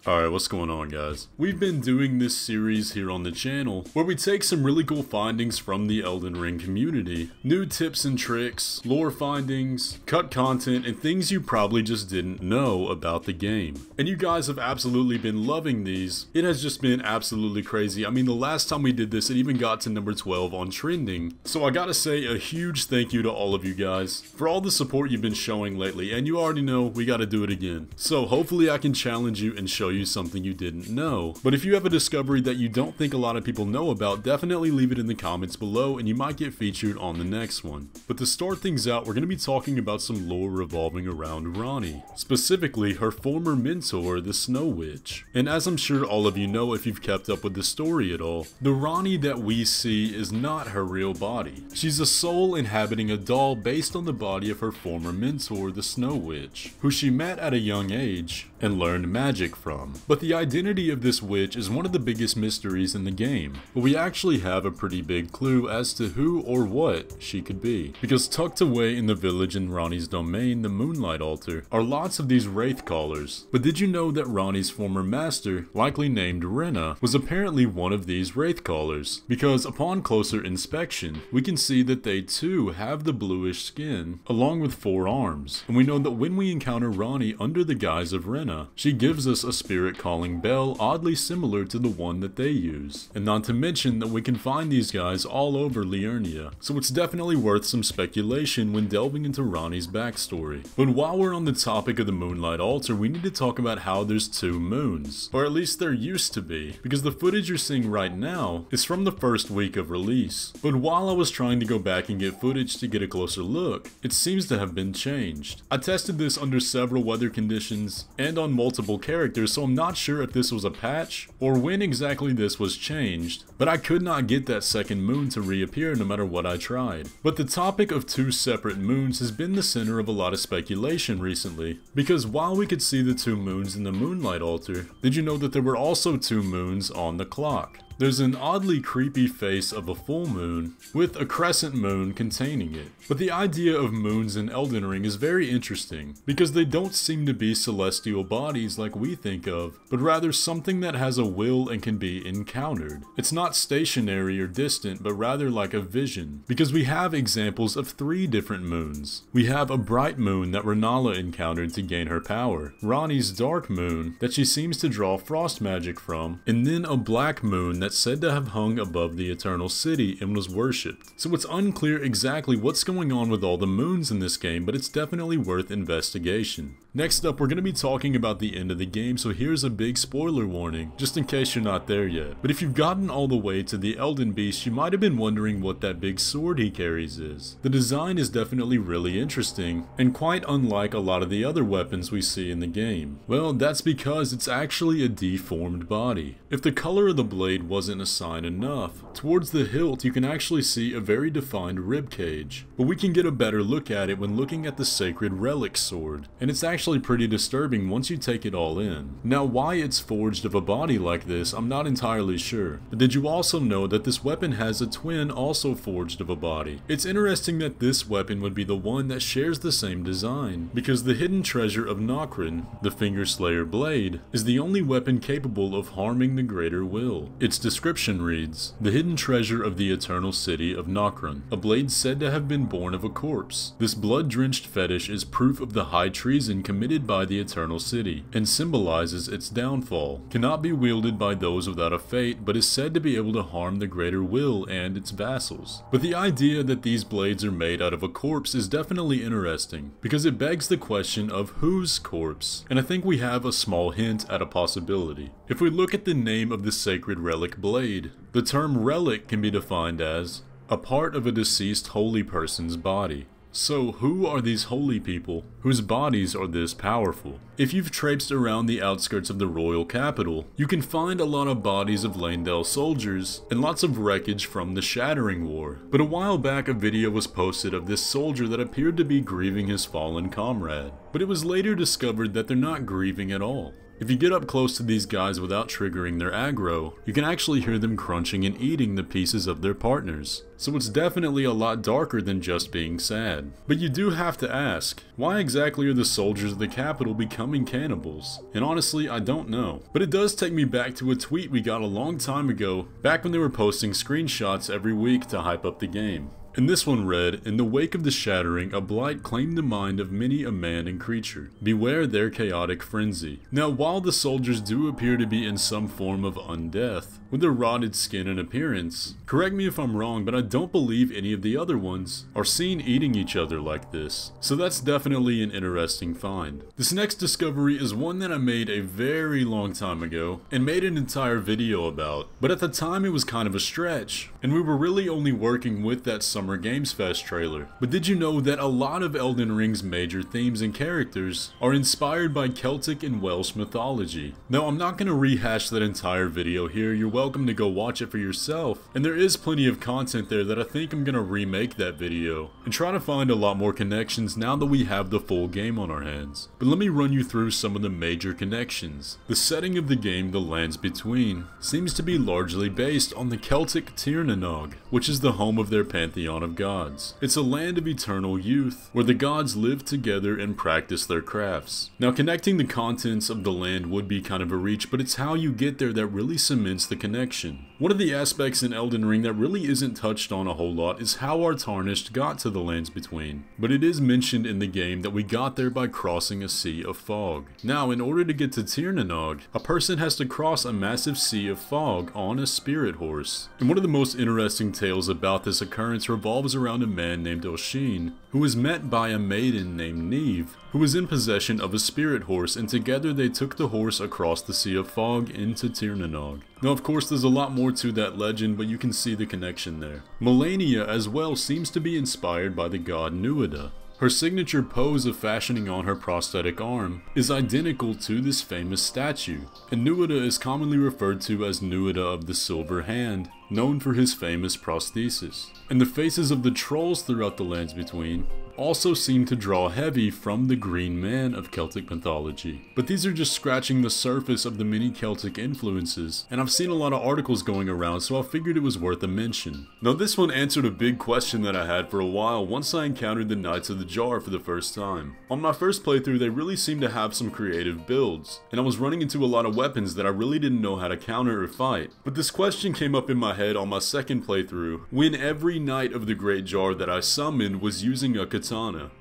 Alright, what's going on, guys? We've been doing this series here on the channel where we take some really cool findings from the Elden Ring community, new tips and tricks, lore findings, cut content, and things you probably just didn't know about the game. And you guys have absolutely been loving these. It has just been absolutely crazy. I mean, the last time we did this, it even got to number 12 on trending. So I gotta say a huge thank you to all of you guys for all the support you've been showing lately, and you already know we gotta do it again. So hopefully I can challenge you and show you something you didn't know. But if you have a discovery that you don't think a lot of people know about, definitely leave it in the comments below and you might get featured on the next one. But to start things out, we're going to be talking about some lore revolving around Ranni, specifically her former mentor, the Snow Witch. And as I'm sure all of you know if you've kept up with the story at all, the Ranni that we see is not her real body. She's a soul inhabiting a doll based on the body of her former mentor, the Snow Witch, who she met at a young age and learned magic from. But the identity of this witch is one of the biggest mysteries in the game, but we actually have a pretty big clue as to who or what she could be. Because tucked away in the village in Ranni's domain, the Moonlight Altar, are lots of these wraith callers. But did you know that Ranni's former master, likely named Ranni, was apparently one of these wraith callers? Because upon closer inspection, we can see that they too have the bluish skin, along with 4 arms. And we know that when we encounter Ranni under the guise of Ranni, she gives us a spirit calling bell oddly similar to the one that they use. And not to mention that we can find these guys all over Liurnia, so it's definitely worth some speculation when delving into Ranni's backstory. But while we're on the topic of the Moonlight Altar, we need to talk about how there's 2 moons, or at least there used to be, because the footage you're seeing right now is from the first week of release. But while I was trying to go back and get footage to get a closer look, it seems to have been changed. I tested this under several weather conditions and on multiple characters, so I'm not sure if this was a patch or when exactly this was changed, but I could not get that second moon to reappear no matter what I tried. But the topic of 2 separate moons has been the center of a lot of speculation recently, because while we could see the 2 moons in the Moonlight Altar, did you know that there were also 2 moons on the clock? There's an oddly creepy face of a full moon, with a crescent moon containing it. But the idea of moons in Elden Ring is very interesting, because they don't seem to be celestial bodies like we think of, but rather something that has a will and can be encountered. It's not stationary or distant, but rather like a vision, because we have examples of 3 different moons. We have a bright moon that Renala encountered to gain her power, Ranni's dark moon that she seems to draw frost magic from, and then a black moon that's said to have hung above the Eternal City and was worshipped. So it's unclear exactly what's going on with all the moons in this game, but it's definitely worth investigation. Next up, we're going to be talking about the end of the game, so here's a big spoiler warning, just in case you're not there yet. But if you've gotten all the way to the Elden Beast, you might have been wondering what that big sword he carries is. The design is definitely really interesting, and quite unlike a lot of the other weapons we see in the game. Well, that's because it's actually a deformed body. If the color of the blade wasn't a sign enough, towards the hilt you can actually see a very defined rib cage. But we can get a better look at it when looking at the sacred Relic sword, and it's actually pretty disturbing once you take it all in. Now why it's forged of a body like this, I'm not entirely sure. But did you also know that this weapon has a twin also forged of a body? It's interesting that this weapon would be the one that shares the same design, because the hidden treasure of Nokrin, the Finger Slayer blade, is the only weapon capable of harming the greater will. Its description reads, "The hidden treasure of the eternal city of Nokrin, a blade said to have been born of a corpse. This blood-drenched fetish is proof of the high treason committed by the eternal city, and symbolizes its downfall. Cannot be wielded by those without a fate, but is said to be able to harm the greater will and its vassals." But the idea that these blades are made out of a corpse is definitely interesting, because it begs the question of whose corpse, and I think we have a small hint at a possibility. If we look at the name of the sacred relic blade, the term relic can be defined as a part of a deceased holy person's body. So who are these holy people whose bodies are this powerful? If you've traipsed around the outskirts of the royal capital, you can find a lot of bodies of Leyndell soldiers and lots of wreckage from the Shattering War. But a while back a video was posted of this soldier that appeared to be grieving his fallen comrade. But it was later discovered that they're not grieving at all. If you get up close to these guys without triggering their aggro, you can actually hear them crunching and eating the pieces of their partners. So it's definitely a lot darker than just being sad. But you do have to ask, why exactly are the soldiers of the capital becoming cannibals? And honestly, I don't know. But it does take me back to a tweet we got a long time ago, back when they were posting screenshots every week to hype up the game. And this one read, "In the wake of the shattering, a blight claimed the mind of many a man and creature. Beware their chaotic frenzy." Now, while the soldiers do appear to be in some form of undeath, with their rotted skin and appearance, correct me if I'm wrong, but I don't believe any of the other ones are seen eating each other like this. So that's definitely an interesting find. This next discovery is one that I made a very long time ago, and made an entire video about. But at the time it was kind of a stretch, and we were really only working with that Summer Games Fest trailer. But did you know that a lot of Elden Ring's major themes and characters are inspired by Celtic and Welsh mythology? Now, I'm not going to rehash that entire video here, you're welcome to go watch it for yourself, and there is plenty of content there that I think I'm going to remake that video, and try to find a lot more connections now that we have the full game on our hands. But let me run you through some of the major connections. The setting of the game, The Lands Between, seems to be largely based on the Celtic Tir na nog, which is the home of their pantheon of gods. It's a land of eternal youth, where the gods live together and practice their crafts. Now, connecting the contents of the land would be kind of a reach, but it's how you get there that really cements the connection. One of the aspects in Elden Ring that really isn't touched on a whole lot is how our Tarnished got to the Lands Between, but it is mentioned in the game that we got there by crossing a sea of fog. Now, in order to get to Tir na nog, a person has to cross a massive sea of fog on a spirit horse. And one of the most interesting tales about this occurrence revolves around a man named Oshin, who was met by a maiden named Neve, who was in possession of a spirit horse, and together they took the horse across the Sea of Fog into Tir na nog. Now, of course, there's a lot more to that legend, but you can see the connection there. Melania as well seems to be inspired by the god Nuada. Her signature pose of fashioning on her prosthetic arm is identical to this famous statue, and Nuada is commonly referred to as Nuada of the Silver Hand, known for his famous prosthesis. And the faces of the trolls throughout the Lands Between also seem to draw heavy from the Green Man of Celtic mythology. But these are just scratching the surface of the many Celtic influences, and I've seen a lot of articles going around, so I figured it was worth a mention. Now, this one answered a big question that I had for a while once I encountered the Knights of the Jar for the first time. On my first playthrough, they really seemed to have some creative builds, and I was running into a lot of weapons that I really didn't know how to counter or fight. But this question came up in my head on my second playthrough, when every Knight of the Great Jar that I summoned was using a katana.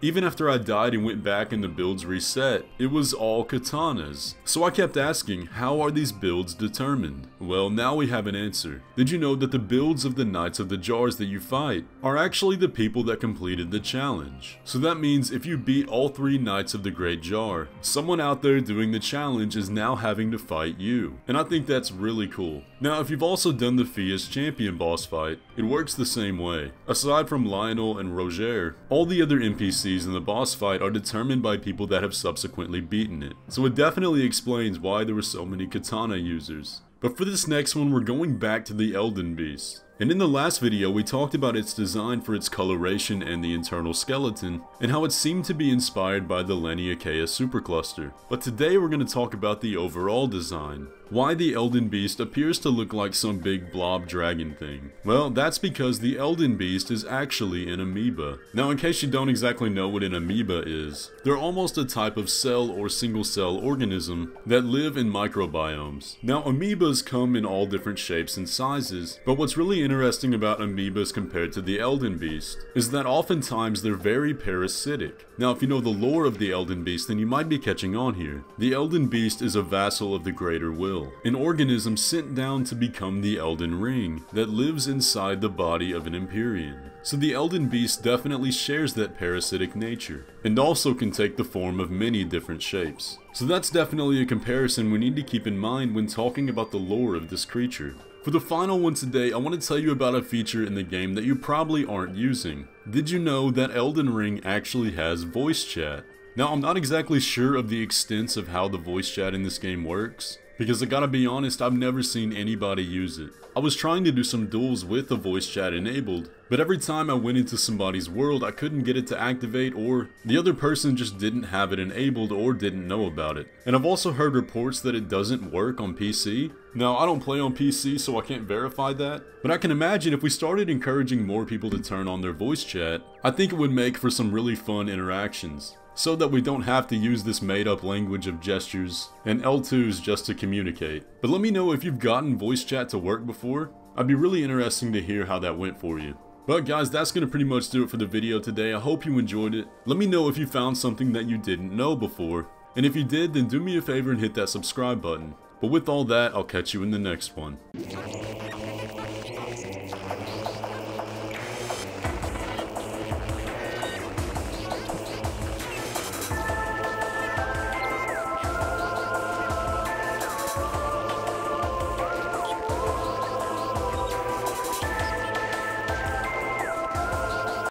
Even after I died and went back and the builds reset, it was all katanas. So I kept asking, how are these builds determined? Well, now we have an answer. Did you know that the builds of the Knights of the Jars that you fight are actually the people that completed the challenge? So that means if you beat all 3 Knights of the Great Jar, someone out there doing the challenge is now having to fight you. And I think that's really cool. Now, if you've also done the Fia's Champion boss fight, it works the same way. Aside from Lionel and Roger, all the other NPCs in the boss fight are determined by people that have subsequently beaten it. So it definitely explains why there were so many katana users. But for this next one, we're going back to the Elden Beast. And in the last video, we talked about its design for its coloration and the internal skeleton, and how it seemed to be inspired by the Laniakea supercluster. But today we're going to talk about the overall design. Why the Elden Beast appears to look like some big blob dragon thing. Well, that's because the Elden Beast is actually an amoeba. Now, in case you don't exactly know what an amoeba is, they're almost a type of cell or single cell organism that live in microbiomes. Now, amoebas come in all different shapes and sizes, but what's really interesting about amoebas compared to the Elden Beast is that oftentimes they're very parasitic. Now, if you know the lore of the Elden Beast, then you might be catching on here. The Elden Beast is a vassal of the Greater Will, an organism sent down to become the Elden Ring that lives inside the body of an Empyrean. So the Elden Beast definitely shares that parasitic nature, and also can take the form of many different shapes. So that's definitely a comparison we need to keep in mind when talking about the lore of this creature. For the final one today, I want to tell you about a feature in the game that you probably aren't using. Did you know that Elden Ring actually has voice chat? Now, I'm not exactly sure of the extent of how the voice chat in this game works, because I gotta be honest, I've never seen anybody use it. I was trying to do some duels with the voice chat enabled, but every time I went into somebody's world, I couldn't get it to activate, or the other person just didn't have it enabled or didn't know about it. And I've also heard reports that it doesn't work on PC. Now, I don't play on PC, so I can't verify that, but I can imagine if we started encouraging more people to turn on their voice chat, I think it would make for some really fun interactions, so that we don't have to use this made-up language of gestures and L2s just to communicate. But let me know if you've gotten voice chat to work before. I'd be really interesting to hear how that went for you. But guys, that's going to pretty much do it for the video today. I hope you enjoyed it. Let me know if you found something that you didn't know before. And if you did, then do me a favor and hit that subscribe button. But with all that, I'll catch you in the next one.